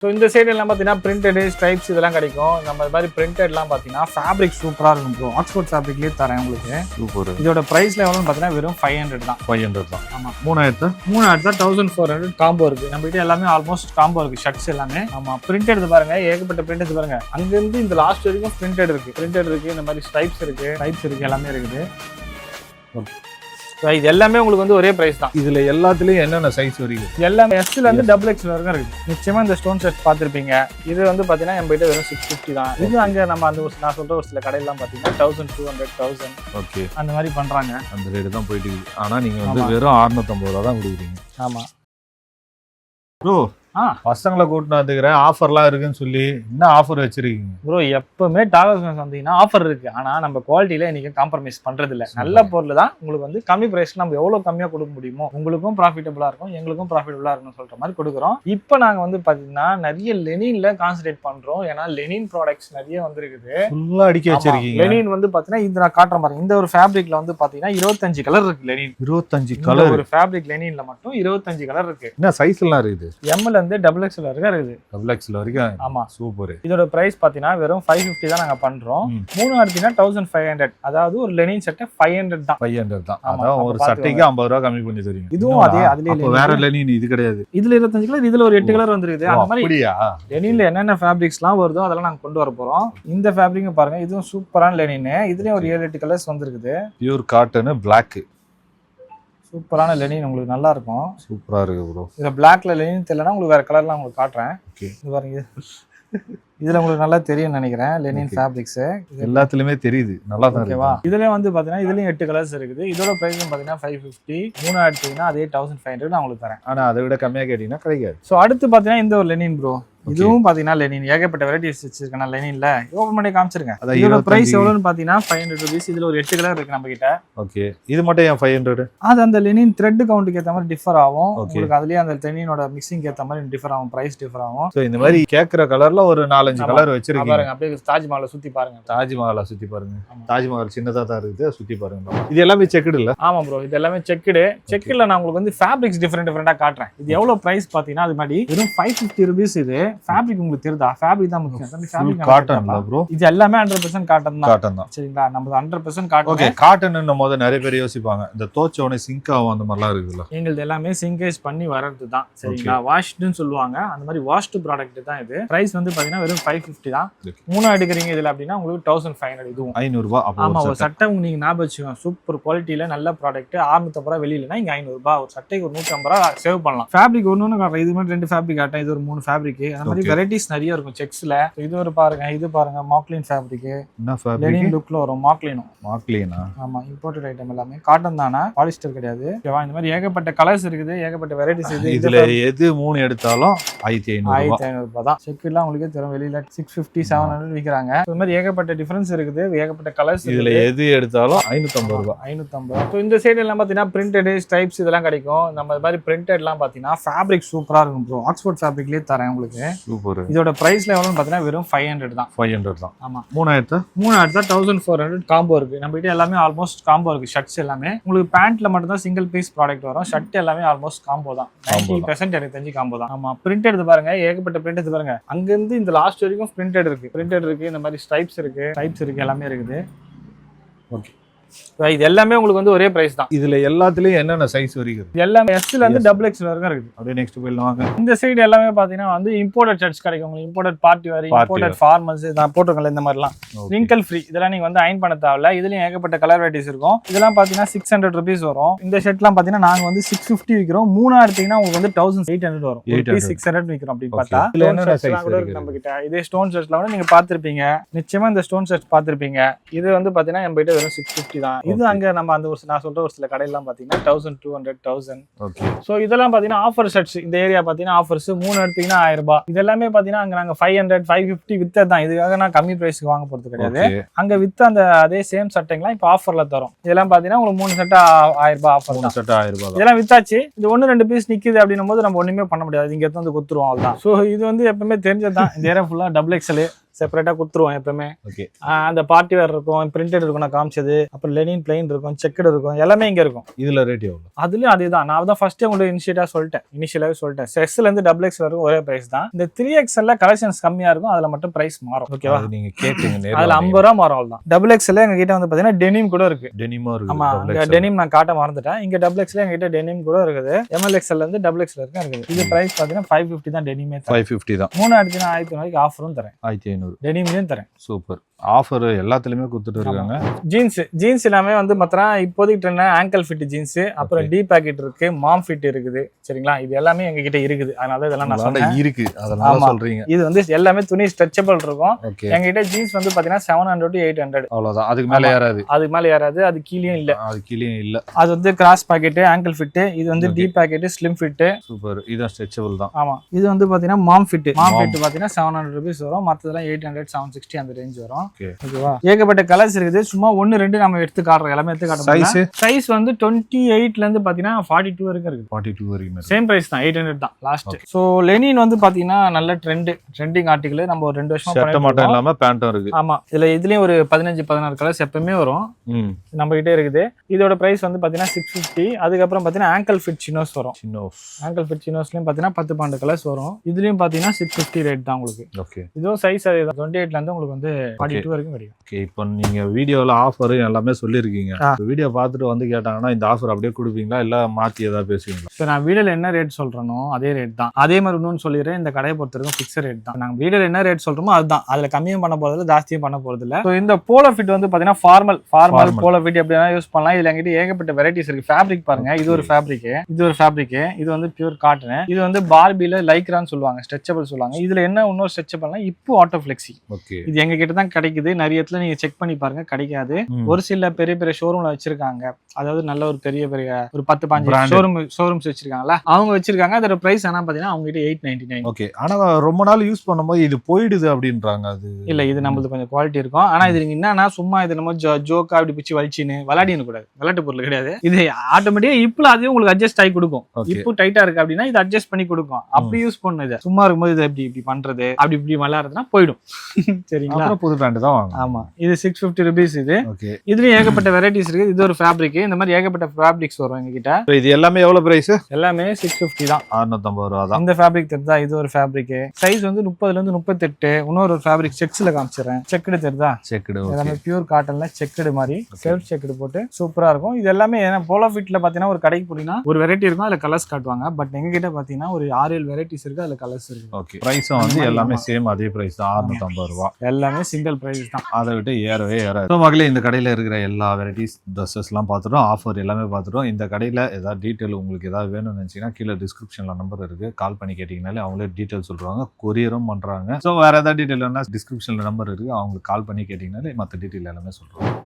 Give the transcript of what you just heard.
So இந்த side எல்லாம் பார்த்தீங்கன்னா பிரிண்டடு ஸ்ட்ரைப்ஸ் இதெல்லாம் கிடைக்கும். நம்ம இது மாதிரி பிரிண்டட்லாம் பார்த்தீங்கன்னா ஃபேப்ரிக் சூப்பராக இருக்கும் ப்ரோ. ஆக்ஸ்போர்ட் ஃபேப்ரிக்லேயே தரேன் உங்களுக்கு. சூப்பர். இதோட ப்ரைஸ்ல எவ்வளோன்னு பார்த்தீங்கன்னா வெறும் 500 தான். 500 தான். ஆமாம். 3000 தான் 1400 காம்போ இருக்குது. நம்ம கிட்ட எல்லாமே ஆல்மோஸ்ட் காம்போ இருக்குது. ஷர்ட்ஸ் எல்லாமே. ஆமாம். பிரிண்ட் எடுத்து பாருங்க, ஏகப்பட்ட பிரிண்ட் எடுத்து பாருங்க. அங்கேருந்து இந்த லாஸ்ட் வரைக்கும் பிரிண்டட் இருக்குது. இந்த மாதிரி ஸ்ட்ரைப்ஸ் இருக்குது எல்லாமே இருக்குது. ஓகே. இது எல்லாமே உங்களுக்கு வந்து ஒரே பிரைஸ் தான். இதுல எல்லாத்துலயும் என்னென்ன சைஸ் வரைக்கும் எல்லாமே எஸ்ல இருந்து XXL வரைக்கும் இருக்கு. நிச்சயமா இந்த ஸ்டோன் செட் பார்த்திருப்பீங்க. இது வந்து பாத்தீங்கன்னா நம்ம கிட்ட வெறும் 650 தான். இது அங்க நம்ம அந்த நான் சொல்ற ஒரு சில கடையெல்லாம் பாத்தீங்கன்னா 1200 1000 ஓகே அந்த மாதிரி பண்றாங்க. அந்த ரேட் தான் போயிட்டு இருக்கு. ஆனா நீங்க வந்து வெறும் 650 ரூபா தான் கொடுக்குறீங்க. ஆமா ப்ரோ. பசங்களை கூட்டிட்டு வந்துக்கிறேன், ஆஃபர்லாம் இருக்குன்னு சொல்லி என்ன ஆஃபர் வச்சிருக்கீங்க ப்ரோ? எப்பவுமே டாகஸ் வந்தீங்கன்னா ஆஃபர் இருக்கு. ஆனா நம்ம குவாலிட்டியில இன்னைக்கு காம்ப்ரமைஸ் பண்றது இல்ல. நல்ல பொருள் தான் உங்களுக்கு வந்து கம்மி பிரைஸ்ல நம்ம எவ்வளவு கம்மியா கொடுக்க முடியுமோ உங்களுக்கும் ப்ராஃபிட்டபிளா இருக்கும், எங்களுக்கும் ப்ராஃபிட்டபிளா இருக்கும்னு சொல்ற மாதிரி கொடுக்குறோம். இப்போ நாங்க வந்து பாத்தீங்கன்னா நிறைய லெனின்ல கான்சென்ட்ரேட் பண்றோம். ஏன்னா லெனின் ப்ராடக்ட்ஸ் நிறைய வந்திருக்குது. ஃபுல்லா அடிக்க வச்சிருக்கீங்க. லெனின் வந்து பாத்தீங்கன்னா இந்த நான் காட்டுற மாதிரி இந்த ஒரு ஃபேப்ரிக்ல வந்து பாத்தீங்கன்னா 25 கலர் இருக்கு. Lenin 25 colour. ஒரு ஃபேப்ரிக் லெனின்ல மட்டும் 25 கலர் இருக்கு. என்ன சைஸ் எல்லாம் இருக்குது? எம்ல இருந்து XXL வரைக்கும் இருக்குது. XXL வரைக்கும். ஆமா. சூப்பர். இதோட பிரைஸ் பாத்தீங்கன்னா வெறும் 550 தான் நாங்க பண்றோம். 3 எடுத்தீங்கன்னா 1500. அதாவது ஒரு லெனின் சட்டை 500 தான். 500 தான். அதான் ஒரு சட்டைக்கு 50 ரூபாய் கம்மி பண்ணி தரீங்க. இதுவும் அதுலயே வேற லெனின் இது கிடையாது. இதுல 25 கலர், இதுல ஒரு 8 கலர் வந்துருக்குது. அந்த மாதிரி அப்படியா? லெனின்ல என்னென்ன ஃபேப்ரிக்ஸ்லாம் வருதோ அதெல்லாம் நாங்க கொண்டு வர போறோம். இந்த ஃபேப்ரிக் பாருங்க, இதுவும் சூப்பரான லெனின். இதுலயும் ஒரு 7-8 கலர்ஸ் வந்திருக்குது. Pure cotton Black. சூப்பரான லெனின், உங்களுக்கு நல்லா இருக்கும். சூப்பரா இருக்கு ப்ரோ. இதுல பிளாக்ல லெனின் தெரியலனா உங்களுக்கு வேற கலர்லாம் உங்களுக்கு காட்டுறேன். ஓகே. இது பாருங்க, இதுல உங்களுக்கு நல்லா தெரியும் நினைக்கிறேன் லெனின் ஃபேப்ரிக்ஸ். எல்லாத்துலயுமே தெரியுது, நல்லா தான் இருக்கு. ஓகேவா? இதுல வந்து பாத்தீங்கன்னா இதுலயும் 8 கலர்ஸ் இருக்குது. இதோட பிரைஸ் பாத்தீங்கன்னா 550. 3 எடுத்தீங்கன்னா அதே 1500 நான் உங்களுக்கு தரேன். ஆனா அதை விட கம்மியா கேட்டீங்கன்னா கிடைக்காது. சோ அடுத்து பாத்தீங்கன்னா இந்த ஒரு லெனின் ப்ரோ. இதுவும் பாத்தீங்கன்னா லெனின் ஏகப்பட்ட வெரைட்டிஸ் வச்சிருக்கேன் நான் லெனின்ல. ஓபன் பண்ணி காமிச்சிருங்க. இதோட பிரைஸ் எவ்வளவுன்னு பாத்தீங்கன்னா 500 rupees. இதுல ஒரு 8 கலர் இருக்கு நம்ம கிட்ட. ஓகே. இது மட்டும் ஏன் 500? அது அந்த லெனின் த்ரெட் கவுண்ட்க்கு ஏத்த மாதிரி டிஃபர் ஆகும். உங்களுக்கு அதுலயே அந்த லெனினோட மிக்சிங் ஏத்த மாதிரி டிஃபர் ஆகும், பிரைஸ் டிஃபர் ஆகும். சோ இந்த மாதிரி கேக்குற கலர்ல ஒரு 4-5 கலர் வச்சிருக்கீங்க. பாருங்க, அப்படியே தாஜ்மஹாலை சுத்தி பாருங்க. தாஜ்மஹாலை சுத்தி பாருங்க. தாஜ்மஹால் சின்னதா தான் இருக்குது, சுத்தி பாருங்க. இது எல்லாமே செக்குடு இல்ல? ஆமா ப்ரோ, இது எல்லாமே செக்குடு. செக்குல நான் உங்களுக்கு வந்து ஃபேப்ரிக்ஸ் டிஃபரெண்டா காட்டுறேன். இது எவ்வளவு பிரைஸ் பாத்தீங்கன்னா அது மாதிரி வெறும் 550 rupees. இது ஃபேப்ரிக் உங்களுக்கு தெரியுதா? ஃபேப்ரிக் தான் முக்கியம். ஃபேப்ரிக் காட்டன் இல்ல ப்ரோ? இது எல்லாமே 100% காட்டன் தான். காட்டன் தான். சரிங்களா? நம்ம 100% காட்டன். ஓகே. காட்டன்னும் போது நிறைய பேர் யோசிப்பாங்க இந்த தோச்சோனே சிங்க் ஆகும் அந்த மாதிரிலாம் இருக்குல்ல? எங்களுது எல்லாமே சிங்கேஜ் பண்ணி வரது தான். சரிங்களா? வாஷ்டுன்னு சொல்லுவாங்க, அந்த மாதிரி வாஷ்டு ப்ராடக்ட் தான் இது. பிரைஸ் வந்து பாத்தீங்கன்னா வெறும் 550 தான். 3 எடுக்கிறீங்க இதுல அப்படின்னா உங்களுக்கு 1500. இதுவும் 500 ரூபாய். ஆமா. ஒரு சட்டை நீங்க ஞாபகம் வச்சுக்கோங்க, சூப்பர் குவாலிட்டியில நல்ல ப்ராடக்ட். 650 ரூபாய் வெளியிலனா இங்க 500 ரூபாய். ஒரு சட்டைக்கு ஒரு 150 ரூபாய் சேவ் பண்ணலாம். ஃபேப்ரிக் ஒன்னு காட்டுறேன். இது மாதிரி 2 ஃபேப்ரிக் காட்டேன். இது ஒரு 3 ஃபேப்ரிக். அந்த மாதிரி வெரைட்டிஸ் நிறைய இருக்கும் செக்ஸ்ல. இது ஒரு பாருங்க, இது பாருங்க மாக்லின் ஃபேப்ரிக். என்ன ஃபேப்ரிக்? லெனின் லுக்ல வரும் மாக்லின். மாக்லினா? ஆமா. இம்போர்ட்டட் ஐட்டம் எல்லாமே காட்டன் தானா, பாலிஸ்டர் கிடையாது. ஓகேவா? இந்த மாதிரி ஏகப்பட்ட கலர்ஸ் இருக்குது, ஏகப்பட்ட வெரைட்டிஸ் இருக்குது. இதுல எது 3 எடுத்தாலும் 1500 ரூபாய் தான். செக்குலாம் உங்களுக்கு தெரியும், வெளியில 650 700 விக்கிறாங்க. இந்த மாதிரி ஏகப்பட்ட டிஃபரன்ஸ் இருக்குது, ஏகப்பட்ட கலர்ஸ். இதுல எது எடுத்தாலும் 550 ரூபாய். 550. ஸோ இந்த சைடு எல்லாம் பாத்தீங்கன்னா பிரிண்டடு ஸ்ட்ரைப்ஸ் இதெல்லாம் கிடைக்கும். நம்ம இது மாதிரி பிரிண்டட்லாம் பாத்தீங்கன்னா ஃபேப்ரிக் சூப்பரா இருக்கும் ப்ரோ. ஆக்ஸ்போர்ட் ஃபேப்ரிக்லயே தரேன் உங்களுக்கு. சூப்பர். இதோட பிரைஸ்ல எவ்வளவுன்னு பாத்தீங்கன்னா வெறும் 500 தான். 500 தான். ஆமா. 3 எடுத்தா 1400 காம்போ இருக்கு. நம்ம கிட்ட எல்லாமே ஆல்மோஸ்ட் காம்போ இருக்கு. ஷர்ட்ஸ் எல்லாமே உங்களுக்கு பேண்ட்ல மட்டும் தான் சிங்கிள் பீஸ் ப்ராடக்ட் வரும். ஷர்ட் எல்லாமே ஆல்மோஸ்ட் காம்போ தான். 90% எனக்கு தெரிஞ்சு காம்போ தான். ஆமா. பிரிண்ட் எடுத்து பாருங்க, ஏகப்பட்ட பிரிண்ட் எடுத்து பாருங்க. அங்க இருந்து இந்த லாஸ்ட் வரைக்கும் பிரிண்டட் இருக்கு. இந்த மாதிரி ஸ்ட்ரைப்ஸ் இருக்கு எல்லாமே இருக்குது. ஓகே. இது எல்லாமே உங்களுக்கு வந்து ஒரே பிரைஸ் தான். இதுல எல்லாத்துலயும் என்னென்ன சைஸ் வரைக்கும்? எல்லாமே எஸ்ல இருந்து XXL வரைக்கும் இருக்குது. அப்படியே நெக்ஸ்ட் போயிடலாம் வாங்க. இந்த சைடு எல்லாமே பாத்தீங்கன்னா வந்து இம்போர்ட்டட் ஷர்ட்ஸ் கிடைக்கும் உங்களுக்கு. Imported party wear, imported formals நான் போட்டுருக்கல இந்த மாதிரிலாம். Wrinkle free. இதெல்லாம் நீங்க வந்து அயன் பண்ண தேவையில்ல. இதுலயும் ஏகப்பட்ட கலர் வெரைட்டிஸ் இருக்கும். இதெல்லாம் பாத்தீங்கன்னா 600 rupees வரும். இந்த ஷர்ட்லாம் பாத்தீங்கன்னா நாங்க வந்து 650 விக்கிறோம். 3 எடுத்தீங்கன்னா உங்களுக்கு வந்து 1800 வரும். 600 விக்கிறோம் அப்படி பார்த்தா. இதுல என்னென்ன சைஸ் கூட இருக்கு நம்ம கிட்ட. இதே ஸ்டோன் ஷர்ட்ஸ்லாம் கூட நீங்க பாத்திருப்பீங்க. நிச்சயமா இந்த ஸ்டோன் ஷர்ட்ஸ் பாத்திருப்பீங்க. இது வந்து பாத்தீங்கன்னா நம்ம கிட்ட வெறும் 650 தான். இது அங்க நம்ம அந்த நான் சொல்ற ஒரு சில கடையெல்லாம் பாத்தீங்கன்னா 1200 1000. ஓகே. சோ இதெல்லாம் பாத்தீங்கன்னா ஆஃபர் ஷர்ட்ஸ். இந்த ஏரியா பாத்தீங்கன்னா ஆஃபர்ஸ் 3 எடுத்தீங்கன்னா 1000 ரூபாய். இது எல்லாமே பாத்தீங்கன்னா அங்க நாங்க 500 550 வித்ததான். இதுக்காக நான் கம்மி பிரைஸ்க்கு வாங்க போறது கிடையாது. அங்க வித்த அந்த அதே சேம் சட்டைங்கலாம் இப்ப ஆஃபர்ல தரோம். இதெல்லாம் பாத்தீங்கன்னா உங்களுக்கு 3 சட்டை 1000 ரூபாய் ஆஃபர் தான். சட்டை 1000 ரூபாய். இதெல்லாம் வித்தாச்சு. இது 1-2 பீஸ் நிக்குது அப்படின்னும் போது நம்ம ஒண்ணுமே பண்ண முடியாது. இங்க எடுத்து வந்து குத்துருவோம். அவ்வளவுதான். சோ இது வந்து எப்பவுமே தெரிஞ்சதுதான். இந்த ஏரியா ஃபுல்லா XXL செப்பரேட்டா கொடுத்துருவோம் எப்பவுமே. ஓகே. அந்த பார்ட்டி வேர் இருக்கும், பிரிண்டட் இருக்கும் நான் காமிச்சது, அப்புறம் லெனின் பிளைன் இருக்கும், செக்குடு இருக்கும், எல்லாமே இங்க இருக்கும். இதுல ரேட் எவ்வளவு? அதுலயும் அதேதான். நான் தான் ஃபர்ஸ்ட் உங்களுக்கு இனிஷியலாவே சொல்லிட்டேன். எஸ்ல இருந்து XXL வரைக்கும் ஒரே பிரைஸ் தான். இந்த 3XL கலெக்ஷன்ஸ் கம்மியா இருக்கும், அதுல மட்டும் பிரைஸ் மாறும். ஓகேவா? நீங்க கேட்டீங்க நேரா அதுல 50 ரூபா மாறும். அவ்வளவுதான். XXL எங்க கிட்ட வந்து பாத்தீங்கன்னா டெனிம் கூட இருக்கு. டெனிமோ இருக்கு. ஆமா, டெனிம் நான் காட்ட மறந்துட்டேன். இங்க XXL எங்க கிட்ட டெனிம் கூட இருக்குது. MLXL இருந்து XXL வரைக்கும் இருக்குது. இது பிரைஸ் பாத்தீங்கன்னா 550 தான். டெனிமே 550 தான். 3 எடுத்தீங்கன்னா 1500 ஆஃபரும் தரேன். 1500 டெனிம்லயும் தரேன். சூப்பர் ஆஃபர் எல்லாத்துலயுமே கொடுத்துட்டு இருக்காங்க. ஜீன்ஸ் எல்லாமே வந்து மாத்திரம் இப்போதைக்கு ட்ரெண்ட் ஆங்கிள் ஃபிட் ஜீன்ஸ், அப்புறம் டி பாக்கெட் இருக்கு, மாம் ஃபிட் இருக்குது. சரிங்களா? இது எல்லாமே எங்க கிட்ட இருக்குது. அதனால இதெல்லாம் நான் சொன்னேன் இருக்கு. அதனால சொல்றீங்க. இது வந்து எல்லாமே துணி ஸ்ட்ரெச்சபிள் இருக்கும். ஓகே. எங்க கிட்ட ஜீன்ஸ் வந்து பாத்தீங்கன்னா 700 to 800 அவ்வளவுதான். அதுக்கு மேல ஏறாது. அதுக்கு மேல ஏறாது. அது கீழேயும் இல்ல. அது கீழேயும் இல்ல. அது வந்து கிராஸ் பாக்கெட், ஆங்கிள் ஃபிட். இது வந்து T pocket, slim fit. Super. இது ஸ்ட்ரெச்சபிள் தான். ஆமா. இது வந்து பாத்தீங்கன்னா மாம் ஃபிட் பாத்தீங்கன்னா 700 rupees வரும். மத்ததெல்லாம் 800 760 அந்த ரேஞ்ச் வரும். ஓகேவா? ஏகப்பட்ட கலர்ஸ் இருக்குது. சும்மா 1-2 நம்ம எடுத்து காட்டுறோம். எல்லாமே எடுத்து காட்டுறோம். சைஸ் வந்து 28 ல இருந்து பாத்தீங்கன்னா 42 வரைக்கும் இருக்கு. 42 வரைக்கும் சேம் பிரைஸ் தான். 800 தான் லாஸ்ட். சோ லெனின் வந்து பாத்தீங்கன்னா நல்ல ட்ரெண்டிங் ஆர்டிகல். நம்ம ஒரு 2 வருஷமா பண்ணிட்டு மட்டும் இல்லாம பேண்டும் இருக்கு. ஆமா. இதுலயும் ஒரு 15-16 கலர்ஸ் எப்பவுமே வரும். நம்ம கிட்ட இருக்குது. இதோட பிரைஸ் வந்து பாத்தீங்கன்னா 650. அதுக்கப்புறம் பாத்தீங்கன்னா ஆங்கிள் ஃபிட் சினோஸ் வரும். ஆங்கிள் ஃபிட் சினோஸ்லயும் பாத்தீங்கன்னா 10-12 கலர்ஸ் வரும். இதுலயும் பாத்தீங்கன்னா 650 ரேட் தான் உங்களுக்கு. ஓகே. இதோ சைஸ் அதே தான். 28 ல இருந்து உங்களுக்கு வந்து 42 வரைக்கும் கிடைக்கும். ஓகே. இப்போ நீங்க வீடியோல ஆஃபர் எல்லாமே சொல்லிருக்கீங்க. வீடியோ பார்த்துட்டு வந்து கேட்டாங்கன்னா இந்த ஆஃபர் அப்படியே கொடுப்பீங்களா இல்ல மாத்தி ஏதாவது பேசுவீங்களா? இப்போ நான் வீடியோல என்ன ரேட் சொல்றேனோ அதே ரேட் தான். அதே மாதிரி இன்னொன்னு சொல்லிடுறேன். இந்த கடையை பொறுத்தவரைக்கும் ஃபிக்ஸட் ரேட் தான். நாங்க வீடியோல என்ன ரேட் சொல்றோமோ அதுதான். அதுல கம்மியும் பண்ண போறதில்ல, ஜாஸ்தியும் பண்ண போறதில்ல. ஸோ இந்த போலோ ஃபிட் வந்து பாத்தீங்கன்னா ஃபார்மல் போலோ ஃபிட் எப்படின்னா யூஸ் பண்ணலாம். இதுல எங்கிட்ட ஏகப்பட்ட வெரைட்டிஸ் இருக்கு. ஃபேப்ரிக் பாருங்க. இது ஒரு ஃபேப்ரிக். இது வந்து பியூர் காட்டன். இது வந்து பார்பில லைக்ரான்னு சொல்லுவாங்க, ஸ்ட்ரெச்சபிள் சொல்லுவாங்க. இதுல என்ன இன்னொரு ஸ்ட்ரெச்சபிள்னா இப்போ ஆட்டோ ஃபிளெக்ஸி. இது எங்க கிட்ட தான் கிடைக்குது. நிறைய இடத்துல நீங்க செக் பண்ணி பாருங்க, கிடைக்காது. ஒரு சில பெரிய பெரிய ஷோரூம்ல வச்சிருக்காங்க. அதாவது நல்ல ஒரு பெரிய ஒரு 10-15 ஷோரூம்ஸ் வச்சிருக்காங்கல்ல, அவங்க வச்சிருக்காங்க. அதோட பிரைஸ் ஆனா பாத்தீங்கன்னா அவங்க கிட்ட 899. ஓகே. ஆனா ரொம்ப நாள் யூஸ் பண்ணும்போது இது போயிடுது அப்படின்றாங்க. அது இல்ல, இது நம்மளுக்கு கொஞ்சம் குவாலிட்டி இருக்கும். ஆனா இது என்னன்னா சும்மா இது நம்ம ஜோக்கா அப்படி பிச்சு வலிச்சின்னு விளையாடின்னு கூடாது. விளையாட்டு பொருள் கிடையாது. இது ஆட்டோமேட்டிக்கா இப்ப அதே உங்களுக்கு அட்ஜஸ்ட் ஆகி கொடுக்கும். இப்போ டைட்டா இருக்கு அப்படின்னா இது அட்ஜஸ்ட் பண்ணி கொடுக்கும். அப்படி யூஸ் பண்ணுது. சும்மா இருக்கும்போது இது இப்படி பண்றது, இப்படி விளையாடுறதுனா போயிடும். சரிங்களா? புது பேண்ட் தான் வாங்க. ஆமா. இது 650 rupees. இது இதுலயும் ஏகப்பட்ட வெரைட்டிஸ் இருக்கு. இது ஒரு ஃபேப்ரிக். இந்த மாதிரி ஏகப்பட்ட ஃபேப்ரிக்ஸ் வரும் எங்க கிட்ட. இது எல்லாமே எவ்வளவு பிரைஸ்? எல்லாமே 650 தான். 650 ரூபாய் தான். இந்த ஃபேப்ரிக் தெரியுதா? இது ஒரு ஃபேப்ரிக். சைஸ் வந்து 30 ல இருந்து 38. இன்னொரு ஃபேப்ரிக் செக்ஸ்ல காமிச்சிடுறேன். செக்குடு தெரியுதா? செக்குடு. எல்லாமே பியூர் காட்டன்ல செக்குடு மாதிரி செல்ஃப் செக்குடு போட்டு சூப்பரா இருக்கும். இது எல்லாமே போலோ ஃபிட்ல பாத்தீங்கன்னா ஒரு கடைக்கு போனீங்கன்னா ஒரு வெரைட்டி இருக்கும், அதுல கலர்ஸ் காட்டுவாங்க. பட் எங்க கிட்ட பாத்தீங்கன்னா ஒரு 6-7 வெரைட்டிஸ் இருக்கு, அதுல கலர்ஸ் இருக்கு. ஓகே. பிரைஸும் வந்து எல்லாமே சேம் அதே பிரைஸ் தான். 650 ரூபாய். எல்லாமே சிங்கிள் பிரைஸ் தான். அதை விட்டு ஏறவே ஏறாது. மகளே, இந்த கடையில இருக்கிற எல்லா வெரைட்டிஸ் ட்ரெஸ்ஸஸ் எல்லாம் பார்த்துட்டோம். ஆஃபர் எல்லாமே பார்த்துட்டோம். இந்த கடையில ஏதாவது டீட்டெயில் உங்களுக்கு ஏதாவது வேணும்னு நினைச்சீங்கன்னா கீழே டிஸ்கிரிப்ஷன்ல நம்பர் இருக்கு, கால் பண்ணி கேட்டீங்கனாலே அவங்களே டீட்டெயில் சொல்றாங்க. கொரியரும் பண்றாங்க. ஸோ வேற ஏதாவது டீட்டெயில் வேணா டிஸ்கிரிப்ஷன்ல நம்பர் இருக்கு, அவங்களுக்கு கால் பண்ணி கேட்டீங்கனாலே மற்ற டீட்டெயில் எல்லாமே சொல்றாங்க.